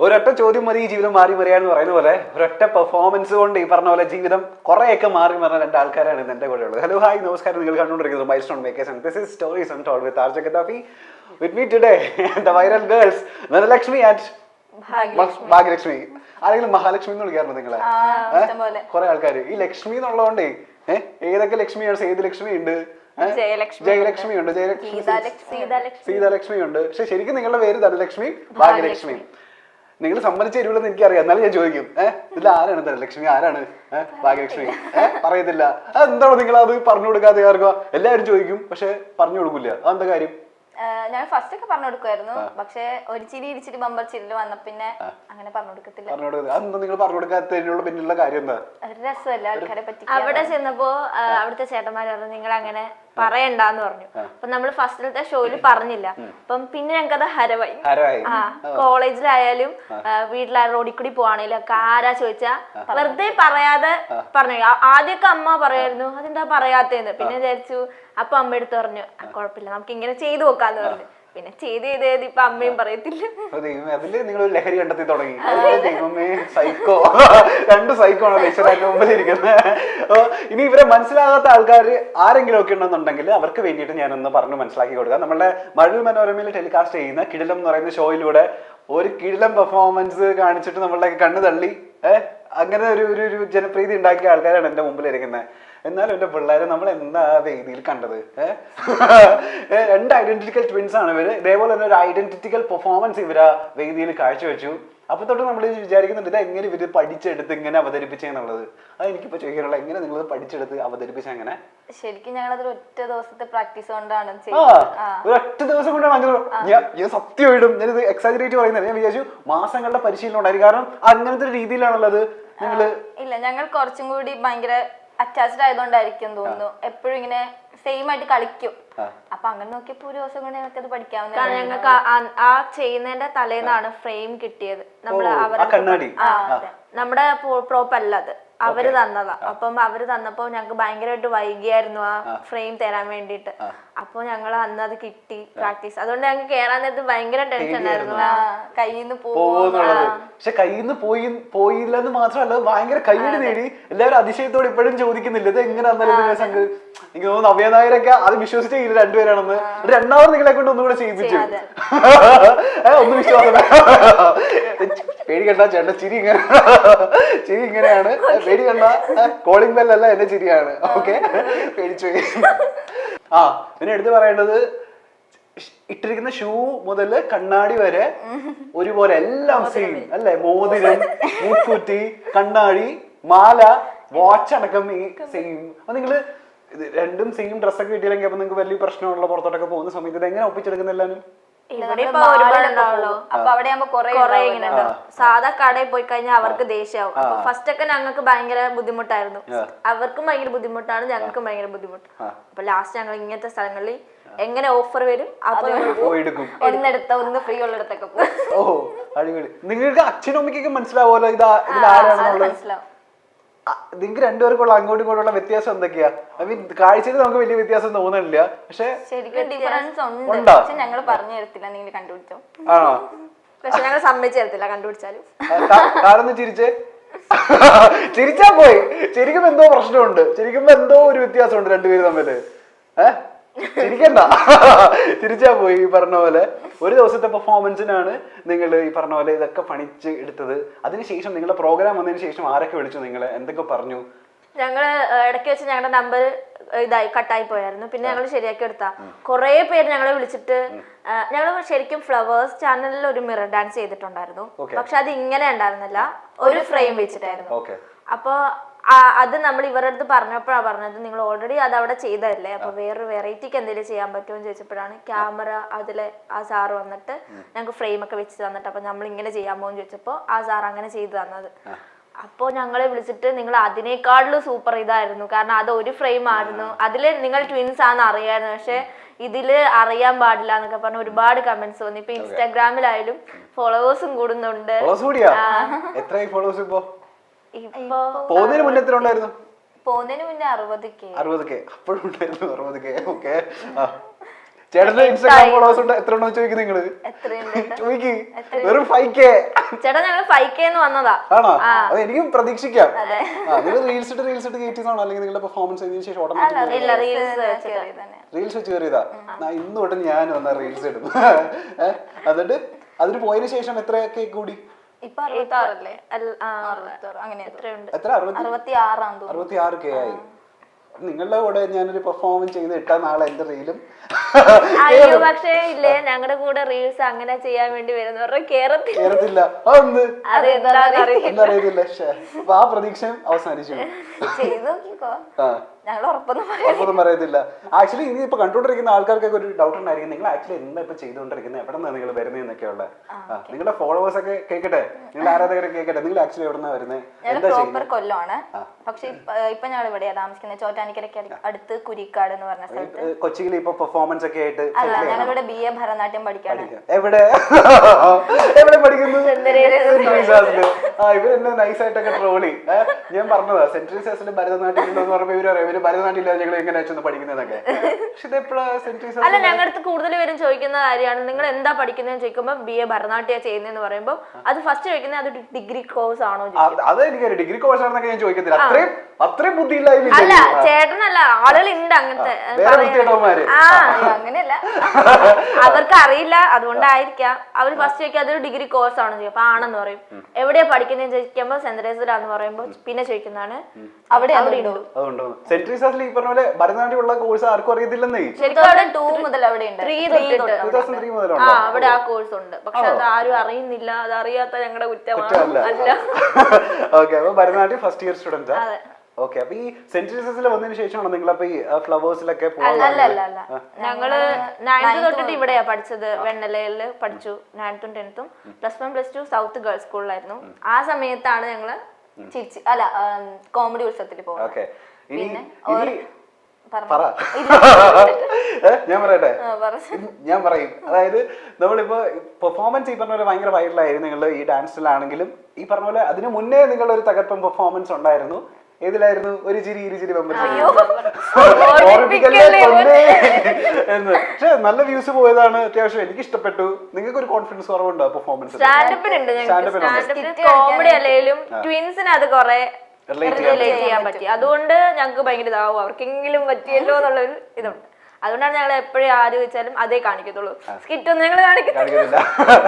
ഒരൊറ്റ ചോദ്യം മതി ഈ ജീവിതം മാറി മറിയാന്ന് പറയുന്ന പോലെ ഒരൊറ്റ പെർഫോമൻസ് കൊണ്ട് ഈ പറഞ്ഞ പോലെ ജീവിതം കുറെയൊക്കെ മാറി മറിഞ്ഞ രണ്ട് ആൾക്കാരാണ് ഇന്ന് എന്റെ കൂടെ ഉള്ളത്. ഹലോ ഹായ് നമസ്കാരം, നിങ്ങൾ കണ്ടുകൊണ്ടിരിക്കുന്നത് Milestone Makers and this is Stories Untold with RJ Gaddafi. With me today the viral girls Dhanalakshmi and Bhagyalakshmi. ആരെങ്കിലും മഹാലക്ഷ്മി എന്ന് വിളിക്കാറുണ്ട് നിങ്ങളെ? കുറെ ആൾക്കാർ ഈ ലക്ഷ്മി എന്നുള്ളതുകൊണ്ടേ ഏതൊക്കെ ലക്ഷ്മിയാണ്? സേതുലക്ഷ്മി ഉണ്ട്, ജയലക്ഷ്മി ഉണ്ട്, സീതാലക്ഷ്മി ഉണ്ട്. പക്ഷെ ശരിക്കും നിങ്ങളുടെ പേര് ധനലക്ഷ്മി ഭാഗ്യലക്ഷ്മി. നിങ്ങൾ സമ്മതിച്ച തരുമല്ലെന്ന് എനിക്കറിയാം, എന്നാലും ഞാൻ ചോദിക്കും, ഇതിൽ ആരാണ് ധനലക്ഷ്മി, ആരാണ് ഭാഗ്യലക്ഷ്മി? പറയത്തില്ല. അതെന്താണോ നിങ്ങൾ അത് പറഞ്ഞു കൊടുക്കാതെ? ആർക്കോ എല്ലാവരും ചോദിക്കും, പക്ഷെ പറഞ്ഞു കൊടുക്കില്ല. അതെന്താ കാര്യം? ഞാൻ ഫസ്റ്റ് ഒക്കെ പറഞ്ഞു കൊടുക്കുമായിരുന്നു, പക്ഷെ ഒരു ചിരി ഇരിച്ചിട്ട് ബമ്പർ ചിരില് വന്ന പിന്നെ അങ്ങനെ പറഞ്ഞു കൊടുക്കത്തില്ല. അതെന്താ നിങ്ങൾ പറഞ്ഞു കൊടുക്കാത്തതിനുള്ള പിന്നിലുള്ള കാര്യം എന്താ? ഒരു രസമല്ല ആൾക്കാരെ പറ്റി. അവിടെ ചെന്നപ്പോ അവിടുത്തെ ചേട്ടന്മാര് പറഞ്ഞു നിങ്ങൾ അങ്ങനെ പറയണ്ടെന്ന് പറഞ്ഞു. അപ്പൊ നമ്മള് ഫസ്റ്റിലത്തെ ഷോയില് പറഞ്ഞില്ല. അപ്പം പിന്നെ ഞങ്ങക്കത് ഹരവായി. കോളേജിലായാലും വീട്ടിലായാലും റോഡിൽ കൂടി പോവാണെങ്കിലും ഒക്കെ ആരാ ചോദിച്ചാ വെറുതെ പറയാതെ പറഞ്ഞു. ആദ്യമൊക്കെ അമ്മ പറയായിരുന്നു അതെന്താ പറയാത്തേന്ന്. പിന്നെ വിചാരിച്ചു, അപ്പൊ അമ്മ എടുത്ത് പറഞ്ഞു കുഴപ്പമില്ല നമുക്ക് ഇങ്ങനെ ചെയ്തു നോക്കാന്ന് പറഞ്ഞു. പിന്നെ ചെയ്ത് ഇപ്പൊ അമ്മയും പറയത്തില്ല. അതില് നിങ്ങൾ ലഹരി കണ്ടെത്തി തുടങ്ങി. സൈക്കോ, രണ്ട് സൈക്കോ ആണ് ഈശ്വരന്റെ മുമ്പിൽ ഇരിക്കുന്നത്. ഇനി ഇവരെ മനസ്സിലാകാത്ത ആൾക്കാർ ആരെങ്കിലും ഒക്കെ ഉണ്ടെന്നുണ്ടെങ്കിൽ അവർക്ക് വേണ്ടിയിട്ട് ഞാനൊന്ന് പറഞ്ഞു മനസ്സിലാക്കി കൊടുക്കാം. നമ്മുടെ മഴവിൽ മനോരമയിൽ ടെലികാസ്റ്റ് ചെയ്യുന്ന കിടിലം എന്ന് പറയുന്ന ഷോയിലൂടെ ഒരു കിടിലം പെർഫോമൻസ് കാണിച്ചിട്ട് നമ്മളുടെ കണ്ണ് തള്ളി അങ്ങനെ ഒരു ജനപ്രീതി ഉണ്ടാക്കിയ ആൾക്കാരാണ് എന്റെ മുമ്പിൽ ഇരിക്കുന്നത്. എന്നാലും എന്റെ പിള്ളേരെ നമ്മൾ എന്താ വേദിയിൽ കണ്ടത്? രണ്ട് ഐഡന്റിറ്റിക്കൽ ട്വിൻസ് ആണ് ഇവര്. ഇതേപോലെ തന്നെ ഒരു ഐഡന്റിറ്റിക്കൽ പെർഫോമൻസ് ഇവരാ വേദിയിൽ കാഴ്ചവെച്ചു. അപ്പൊ തൊട്ട് നമ്മൾ വിചാരിക്കുന്നുണ്ട് ഇത് എങ്ങനെ ഇവര് പഠിച്ചെടുത്ത് ഇങ്ങനെ അവതരിപ്പിച്ചെന്നുള്ളത്. അത് എനിക്കിപ്പോ ചോദിക്കാനുള്ള, എങ്ങനെ നിങ്ങൾ പഠിച്ചെടുത്ത് അവതരിപ്പിച്ച? എങ്ങനെ? ശരിക്കും ഞങ്ങൾ അതൊരു ഒറ്റ ദിവസത്തെ പ്രാക്ടീസ് കൊണ്ടാണ് ഒരൊറ്റ ദിവസം കൊണ്ടാണ് അങ്ങനെ. ഞാൻ സത്യമായിട്ടും ഞാനിത് എക്സാജറേറ്റ് പറയുന്നത്. ഞാൻ വിചാരിച്ചു മാസങ്ങളുടെ പരിശീലനം ഉണ്ടായിരുന്നു. കാരണം അങ്ങനത്തെ ഒരു രീതിയിലാണുള്ളത് നിങ്ങള്. ഇല്ല, ഞങ്ങൾ കുറച്ചും കൂടി ഭയങ്കര അറ്റാച്ച്ഡ് ആയതുകൊണ്ടായിരിക്കും തോന്നുന്നു. എപ്പോഴും ഇങ്ങനെ സെയിം ആയിട്ട് കളിക്കും. അപ്പൊ അങ്ങനെ നോക്കിയപ്പോ ഒരു ദിവസം കൊണ്ട് ഞങ്ങൾക്ക് അത് പഠിക്കാവുന്ന. ഞങ്ങൾക്ക് ആ ചെയ്യുന്നതിന്റെ തലേന്നാണ് ഫ്രെയിം കിട്ടിയത്. നമ്മള് നമ്മുടെ പ്രോപ്പ് അല്ല അത്, അവര് തന്നതാ. അപ്പം അവര് തന്നപ്പോ ഞങ്ങക്ക് ഭയങ്കരമായിട്ട് വൈകിയായിരുന്നു ആ ഫ്രെയിം തരാൻ വേണ്ടിട്ട്. അപ്പൊ ഞങ്ങൾ അന്ന് അത് കിട്ടി പ്രാക്ടീസ്. അതുകൊണ്ട് ഞങ്ങൾക്ക് കേറാൻ നേരത്ത് ഭയങ്കര ടെൻഷൻ ആയിരുന്നു, കയ്യിൽ നിന്ന് പോകുന്നുള്ളത്. പക്ഷെ കയ്യിൽ നിന്ന് പോയില്ലെന്ന് മാത്രമല്ല, ഭയങ്കര കയ്യടി നേടി. എല്ലാവരും അതിശയത്തോടെ ഇപ്പോഴും ചോദിക്കുന്നില്ല ഇത് എങ്ങനെ എനിക്ക് തോന്നുന്നു നവ്യ നായരൊക്കെ അത് വിശ്വസിച്ചേ ഇല്ല രണ്ടുപേരാണെന്ന്. രണ്ടാമത് നിങ്ങളെ കൊണ്ട് ഒന്നുകൂടെ ചെയ്യിപ്പിച്ചു. ഒന്ന് വിശ്വാസം പേടിക്കണ്ട ചേട്ടൻ, ചിരി ഇങ്ങനെയാണ്. പേടിക്കണ്ട, കോളിംഗ് ബെല്ലല്ല എന്റെ ചിരിയാണ്. ഓക്കെ, പേടിച്ചു. പിന്നെ എടുത്ത് പറയേണ്ടത് ഇട്ടിരിക്കുന്ന ഷൂ മുതല് കണ്ണാടി വരെ ഒരുപോലെ എല്ലാം സെയിം അല്ലെ? മോതിരം, മൂക്കുറ്റി, കണ്ണാടി, മാല, വാച്ച് അടക്കം സെയിം. അപ്പൊ നിങ്ങള് രണ്ടും സെയിം ഡ്രസ്സൊക്കെ കിട്ടിയില്ലെങ്കിൽ അപ്പൊ നിങ്ങൾക്ക് വലിയ പ്രശ്നമുള്ള പുറത്തോട്ടൊക്കെ പോകുന്ന സമയത്ത് ഇത് എങ്ങനെ ഒപ്പിച്ചെടുക്കുന്ന? എല്ലാവരും സാധാ കടയിൽ പോയി കഴിഞ്ഞാൽ അവർക്ക് ദേഷ്യമാവും. അപ്പൊ ഫസ്റ്റ് ഒക്കെ ഞങ്ങൾക്ക് ഭയങ്കര ബുദ്ധിമുട്ടായിരുന്നു. അവർക്കും ഭയങ്കര ബുദ്ധിമുട്ടാണ്, ഞങ്ങൾക്കും ഭയങ്കര ബുദ്ധിമുട്ട്. അപ്പൊ ലാസ്റ്റ് ഞങ്ങൾ ഇങ്ങനത്തെ സ്ഥലങ്ങളിൽ എങ്ങനെ ഓഫർ വരും അപ്പൊ ഒന്നെടുത്ത ഒന്ന് ഫ്രീ ഉള്ളിടത്തൊക്കെ പോകും. ഓ അടിപൊളി. നിങ്ങൾക്ക് അച്ഛനും അമ്മയ്ക്കൊക്കെ മനസ്സിലാവുമല്ലോ ഇതിലാരാണെന്നുള്ളത്? നിങ്ങൾക്ക് രണ്ടുപേർക്കുള്ള അങ്ങോട്ടും ഇങ്ങോട്ടുള്ള വ്യത്യാസം എന്തൊക്കെയാ? ഐ മീൻ കാഴ്ചയിൽ നമുക്ക് വലിയ വ്യത്യാസം തോന്നുന്നില്ല, പക്ഷെ ശരിക്കും ഡിഫറൻസ് ഉണ്ട്. പക്ഷെ ഞങ്ങൾ പറഞ്ഞു തരത്തില്ല, നിങ്ങൾ കണ്ടുപിടിച്ചോ? ആണോ? പക്ഷെ ഞങ്ങൾ സമ്മതിച്ചു തരത്തില്ല കണ്ടുപിടിച്ചാലും. കാരണം ചിരിച്ചേ ചിരിച്ചാ പോയി. ചിരിക്കുമ്പോ എന്തോ പ്രശ്നമുണ്ട്, ചിരിക്കുമ്പോ എന്തോ ഒരു വ്യത്യാസമുണ്ട് രണ്ടുപേര് തമ്മില്. ചിരിക്കണ്ട, ചിരിച്ചാ പോയി. ഈ പറഞ്ഞ പോലെ ഒരു ദിവസത്തെ പെർഫോമൻസിനാണ് നിങ്ങൾ ഈ പറഞ്ഞ പോലെ ഇതൊക്കെ പണിച്ച് എടുത്തത്. അതിനുശേഷം നിങ്ങളുടെ പ്രോഗ്രാം വന്നതിന് ശേഷം ആരൊക്കെ വിളിച്ചു നിങ്ങളെ, എന്തൊക്കെ പറഞ്ഞു? ഞങ്ങള് ഇടയ്ക്ക് വെച്ച് ഞങ്ങളുടെ നമ്പർ കട്ടായി പോയായിരുന്നു. പിന്നെ ഞങ്ങൾ ശരിയാക്കി എടുത്താ കുറെ പേര് ഞങ്ങളെ വിളിച്ചിട്ട്. ഞങ്ങൾ ശരിക്കും ഫ്ലവേഴ്സ് ചാനലിൽ ഒരു മിറർ ഡാൻസ് ചെയ്തിട്ടുണ്ടായിരുന്നു. പക്ഷെ അത് ഇങ്ങനെ ഉണ്ടായിരുന്നില്ല, ഒരു ഫ്രെയിം വെച്ചിട്ടായിരുന്നു. അപ്പൊ അത് നമ്മൾ ഇവരുടെ അടുത്ത് പറഞ്ഞപ്പോഴാണ് പറഞ്ഞത് നിങ്ങൾ ഓൾറെഡി അത് അവിടെ ചെയ്തതല്ലേ, അപ്പൊ വേറൊരു വെറൈറ്റിക്ക് എന്തെങ്കിലും ചെയ്യാൻ പറ്റുമോ എന്ന് ചോദിച്ചപ്പോഴാണ് ക്യാമറ അതിലെ ആ സാറ് വന്നിട്ട് ഞങ്ങൾക്ക് ഫ്രെയിം ഒക്കെ വെച്ച് തന്നിട്ട് അപ്പൊ നമ്മൾ ഇങ്ങനെ ചെയ്യാമോ എന്ന് ചോദിച്ചപ്പോ ആ സാർ അങ്ങനെ ചെയ്തു തന്നത്. അപ്പോൾ ഞങ്ങളെ വിളിച്ചിട്ട് നിങ്ങൾ അതിനേക്കാളും സൂപ്പർ ഇതായിരുന്നു, കാരണം അത് ഒരു ഫ്രെയിം ആയിരുന്നു, അതില് നിങ്ങൾ ട്വിൻസ് ആണെന്ന് അറിയായിരുന്നു, പക്ഷെ ഇതില് അറിയാൻ പാടില്ല എന്നൊക്കെ പറഞ്ഞ ഒരുപാട് കമന്റ്സ് വന്നു. ഇപ്പൊ ഇൻസ്റ്റാഗ്രാമിലായാലും ഫോളോവേഴ്സും കൂടുന്നുണ്ട്. പോകുന്നതിന് മുന്നേ 60K. അപ്പോഴും ഉണ്ടായിരുന്നു 60K. ഓക്കെ, ചേട്ടന്റെ ഇൻസ്റ്റാഗ്രാം ഫോളോവേഴ്സ് ഉണ്ട് എത്ര ഉണ്ടോ ചോദിക്കും നിങ്ങള് ചോദിക്ക് വെറും 5K ചേട്ടാ ഞങ്ങൾ 5K വന്നതാ. ആണോ? അത് എനിക്കും പ്രതീക്ഷിക്കാം. നിങ്ങൾ റീൽസ് ഇട്ട് കയറ്റിയതാണോ അല്ലെങ്കിൽ നിങ്ങളുടെ പെർഫോമൻസ് ചെയ്തതിനു ശേഷം ഓട്ടോമാറ്റിക് ഇല്ല റീൽസ് റീൽസ് വെച്ച് കയറിയതാ? ഇന്ന് തൊട്ട് ഞാൻ വന്ന റീൽസ് ഇടും. എന്നിട്ട് അതിന് പോയതിനു ശേഷം എത്ര കേക്ക് കൂടി? ഇപ്പൊ 66 അങ്ങനെ എത്ര? 66 ആയി. നിങ്ങളുടെ കൂടെ ഞാനൊരു പെർഫോമൻസ് ചെയ്ത് ഇട്ട നാളെ എന്റെ റീലും അയ്യോ പക്ഷേ ഇല്ലേ ഞങ്ങളുടെ കൂടെ റീൽസ് അങ്ങനെ ചെയ്യാൻ വേണ്ടി വരുന്നവരുടെ കേറത്തില്ല. അറിയത്തില്ല. അപ്പൊ ആ പ്രതീക്ഷ അവസാനിച്ചു. ഞങ്ങൾ ഉറപ്പൊന്നും പറയത്തില്ല. ആക്ച്വലി ഇനി ഇപ്പൊ കണ്ടുകൊണ്ടിരിക്കുന്ന ആൾക്കാർക്കൊക്കെ ഒരു ഡൗട്ട് ഉണ്ടായിരിക്കും, നിങ്ങൾ ആക്ച്വലി എന്താ ഇപ്പൊ ചെയ്തുകൊണ്ടിരിക്കുന്നത്, എവിടെ നിന്നാണ് നിങ്ങൾ വരുന്നതെന്നൊക്കെ ഉള്ള. നിങ്ങളുടെ ഫോളോവേഴ്സ് ഒക്കെ കേൾക്കട്ടെ, നിങ്ങളുടെ ആരാധകരെ കേൾക്കട്ടെ, നിങ്ങൾ ആക്ച്വലി എവിടെ നിന്നാണ് വരുന്നത്, എന്താ ചെയ്യുന്നത്? കൊല്ലമാണ്. പക്ഷെ ഇപ്പൊ ഞങ്ങൾ ഇവിടെയാ താമസിക്കുന്നത്, ചോറ്റാനിക്കരയ്ക്ക് അടുത്ത് കുരിക്കാട് എന്ന് പറഞ്ഞ സ്ഥലത്ത്. കൊച്ചിയിൽ ഇപ്പൊ പെർഫോമൻസ് ഒക്കെ ആയിട്ട് ഞങ്ങളിവിടെ BA ഭരതനാട്യം പഠിക്കാണ്. എവിടെ പഠിക്കുന്നു? ഇവരെന്നെ നൈസായിട്ടൊക്കെ ട്രോളി. ഞാൻ പറഞ്ഞതാ സെൻട്രൽ സെസിൽ ഭരതനാട്യം ഉണ്ടെന്ന് പറഞ്ഞപ്പോ ഇവര് ഭരതനാട്യം ഞങ്ങൾ എങ്ങനെ വെച്ചൊന്ന് പഠിക്കുന്നതൊക്കെ. പക്ഷെ ഇതെപ്പോഴാ സെൻട്രൽ അല്ല ഞങ്ങളുടെ അടുത്ത് കൂടുതൽ പേരും ചോദിക്കുന്ന കാര്യമാണ്, നിങ്ങൾ എന്താ പഠിക്കുന്നതെന്ന് ചോദിക്കുമ്പോൾ BA ഭരതനാട്യം ചെയ്യുന്നതെന്ന് പറയുമ്പോൾ അത് ഫസ്റ്റ് ചോദിക്കുന്നത് അത് ഡിഗ്രി കോഴ്സ് ആണോ? അത് എനിക്കറിയാം ഡിഗ്രി കോഴ്സ് ആണെന്നൊക്കെ ഞാൻ ചോദിക്കത്തില്ല. അത്രയും ബുദ്ധിയില്ല. അല്ല ചേട്ടനല്ല, ആളുകളുണ്ട് അങ്ങനത്തെ അങ്ങനെയല്ല, അവർക്ക് അറിയില്ല അതുകൊണ്ടായിരിക്കാം. അവർ ഫസ്റ്റ് ചോദിക്കുക അതൊരു ഡിഗ്രി കോഴ്സ് ആണോ ചോദിക്കും, അപ്പൊ ആണെന്ന് പറയും. എവിടെയാ പഠിക്കുന്നതെന്ന് ചോദിക്കുമ്പോൾ സെന്റ് തെരേസയിലാന്ന് പറയുമ്പോൾ പിന്നെ ചോദിക്കുന്നതാണ് അവിടെ സെന്റ് തെരേസയിൽ ഈ പറഞ്ഞ പോലെ ഭരതനാട്യം ഉള്ള കോഴ്സ് ആർക്കും അറിയത്തില്ലെന്നേ. ശരിക്കും അവിടെ 2 മുതൽ അവിടെ ഉണ്ട്, 2003 മുതലുണ്ട്. അവിടെ ആ കോഴ്സ് ഉണ്ട്, പക്ഷെ അത് ആരും അറിയുന്നില്ല. അത് അറിയാത്ത ഞങ്ങളുടെ കുറ്റമാണ്. അല്ല ഓക്കെ, അപ്പൊ Bharatanatyam first year student. Okay, അപ്പൊ ഈ സെന്റ് തെരേസയിൽ വന്നതിന് ശേഷമാണോ നിങ്ങൾ അപ്പൊ ഈ ഫ്ലവേഴ്സിലൊക്കെ ഞങ്ങള് 9th തൊട്ടിട്ട് ഇവിടെയാ പഠിച്ചത്. വെണ്ണലയില് പഠിച്ചു 9th 10th. +1 +2 സൗത്ത് ഗേൾസ് സ്കൂളിലായിരുന്നു. ആ സമയത്താണ് ഞങ്ങള് കോമഡി ഉത്സവത്തിൽ പോകുന്നത്. ഞാൻ പറയും. അതായത് നമ്മളിപ്പോ പെർഫോമൻസ് ഈ പറഞ്ഞ പോലെ ഭയങ്കര വൈറലായിരുന്നു നിങ്ങൾ ഈ ഡാൻസിലാണെങ്കിലും. ഈ പറഞ്ഞ പോലെ അതിനു മുന്നേ നിങ്ങളുടെ ഒരു തകർപ്പൻ പെർഫോമൻസ് ഉണ്ടായിരുന്നു. ഏതിലായിരുന്നു? ഒരു ചിരി ഇരുചിരി എന്ന്. പക്ഷെ നല്ല വ്യൂസ് പോയതാണ്, അത്യാവശ്യം എനിക്ക് ഇഷ്ടപ്പെട്ടു. നിങ്ങൾക്ക് ഒരു കോൺഫിഡൻസ് കുറവുണ്ടോ പെർഫോമൻസ്? കോമഡി അല്ലെങ്കിലും ട്വിൻസിന് അത് കുറെ റിലേറ്റ് ചെയ്യാൻ പറ്റി. അതുകൊണ്ട് ഞങ്ങൾക്ക് ഭയങ്കര ഇതാവും, അവർക്കെങ്കിലും പറ്റിയല്ലോ എന്നുള്ളൊരു ഇതുണ്ട്. അതുകൊണ്ടാണ് ഞങ്ങൾ എപ്പോഴും ആര് ചോദിച്ചാലും അതേ കാണിക്കത്തുള്ളൂ, സ്കിറ്റ് ഒന്നും ഞങ്ങൾ കാണിക്കത്തില്ല.